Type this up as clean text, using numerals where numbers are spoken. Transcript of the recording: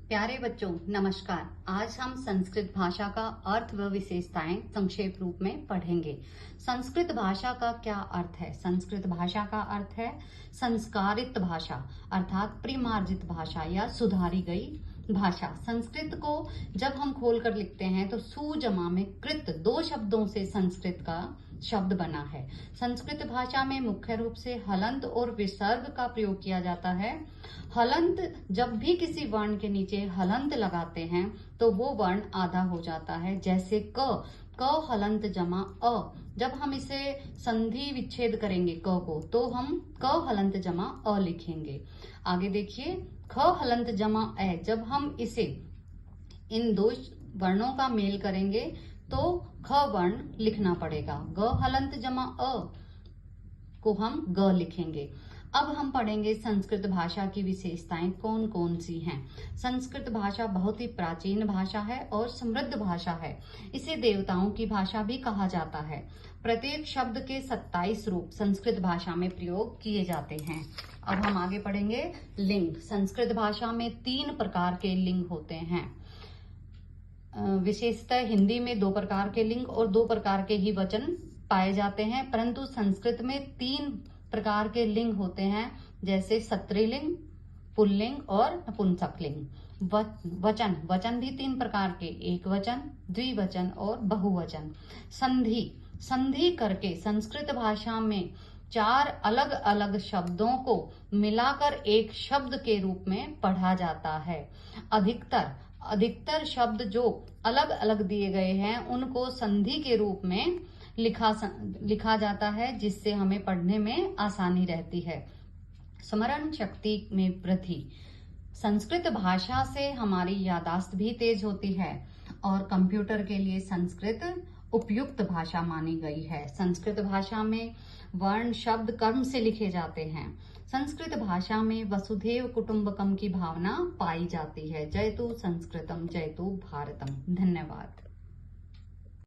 प्यारे बच्चों नमस्कार। आज हम संस्कृत भाषा का अर्थ व विशेषताएं संक्षेप रूप में पढ़ेंगे। संस्कृत भाषा का क्या अर्थ है? संस्कृत भाषा का अर्थ है संस्कारित भाषा अर्थात प्रिमार्जित भाषा या सुधारी गई भाषा। संस्कृत को जब हम खोलकर लिखते हैं तो सु जमा में कृत दो शब्दों से संस्कृत का शब्द बना है। संस्कृत भाषा में मुख्य रूप से हलंत और विसर्ग का प्रयोग किया जाता है। हलंत, जब भी किसी वर्ण के नीचे हलंत लगाते हैं तो वो वर्ण आधा हो जाता है, जैसे क हलंत जमा अ। जब हम इसे संधि विच्छेद करेंगे क को तो हम क हलंत जमा अ लिखेंगे। आगे देखिए, ख हलंत जमा ए, जब हम इसे इन दो वर्णों का मेल करेंगे तो ख वर्ण लिखना पड़ेगा। ग हलंत जमा अ को हम ग लिखेंगे। अब हम पढ़ेंगे संस्कृत भाषा की विशेषताएं कौन कौन सी हैं। संस्कृत भाषा बहुत ही प्राचीन भाषा है और समृद्ध भाषा है। इसे देवताओं की भाषा भी कहा जाता है। प्रत्येक शब्द के 27 रूप संस्कृत भाषा में प्रयोग किए जाते हैं। अब हम आगे पढ़ेंगे लिंग। संस्कृत भाषा में 3 प्रकार के लिंग होते हैं। विशेषतः हिंदी में 2 प्रकार के लिंग और 2 प्रकार के ही वचन पाए जाते हैं, परंतु संस्कृत में 3 प्रकार के लिंग होते हैं, जैसे स्त्रीलिंग, पुल्लिंग और नपुंसकलिंग। वचन भी 3 प्रकार के, एक वचन, द्विवचन और बहुवचन। संधि करके संस्कृत भाषा में 4 अलग अलग शब्दों को मिलाकर एक शब्द के रूप में पढ़ा जाता है। अधिकतर शब्द जो अलग अलग दिए गए हैं उनको संधि के रूप में लिखा जाता है, जिससे हमें पढ़ने में आसानी रहती है। स्मरण शक्ति में वृद्धि। संस्कृत भाषा से हमारी याददाश्त भी तेज होती है और कंप्यूटर के लिए संस्कृत उपयुक्त भाषा मानी गई है। संस्कृत भाषा में वर्ण शब्द कर्म से लिखे जाते हैं। संस्कृत भाषा में वसुधैव कुटुंबकम की भावना पाई जाती है। जयतु संस्कृतम, जयतु भारतम। धन्यवाद।